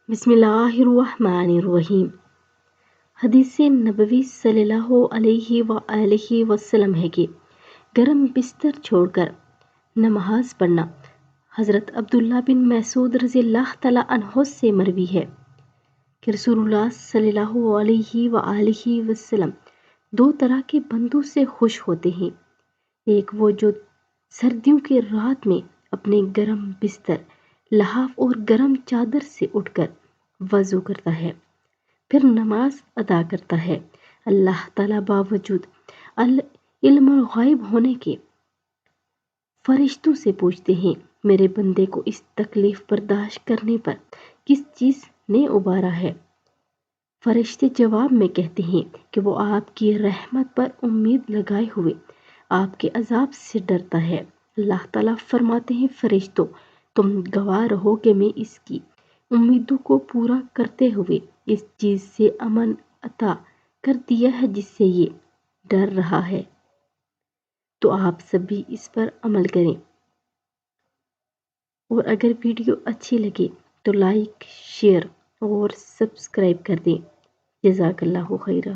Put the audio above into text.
بسم اللہ الرحمن الرحیم۔ حدیث نبوی صلی اللہ علیہ وآلہ وسلم ہے کہ گرم بستر چھوڑ کر نماز پڑھنا۔ حضرت عبداللہ بن مسعود رضی اللہ تعالیٰ عنہ سے مروی ہے کہ رسول اللہ صلی اللہ علیہ وآلہ وسلم دو طرح کے بندوں سے خوش ہوتے ہیں۔ ایک وہ جو سردیوں کی رات میں اپنے گرم بستر، لحاف اور گرم چادر سے اٹھ کر وضو کرتا ہے، پھر نماز ادا کرتا ہے۔ اللہ تعالیٰ باوجود علم الغیب ہونے کے فرشتوں سے پوچھتے ہیں، میرے بندے کو اس تکلیف برداشت کرنے پر کس چیز نے ابارا ہے؟ فرشتے جواب میں کہتے ہیں کہ وہ آپ کی رحمت پر امید لگائے ہوئے آپ کے عذاب سے ڈرتا ہے۔ اللہ تعالیٰ فرماتے ہیں، فرشتوں، تم گواہ رہو کہ میں اس کی امیدوں کو پورا کرتے ہوئے اس چیز سے امن عطا کر دیا ہے جس سے یہ ڈر رہا ہے، تو آپ سب بھی اس پر عمل کریں۔ اور اگر ویڈیو اچھی لگے تو لائک، شیئر اور سبسکرائب کر دیں۔ جزاک اللہ خیرہ۔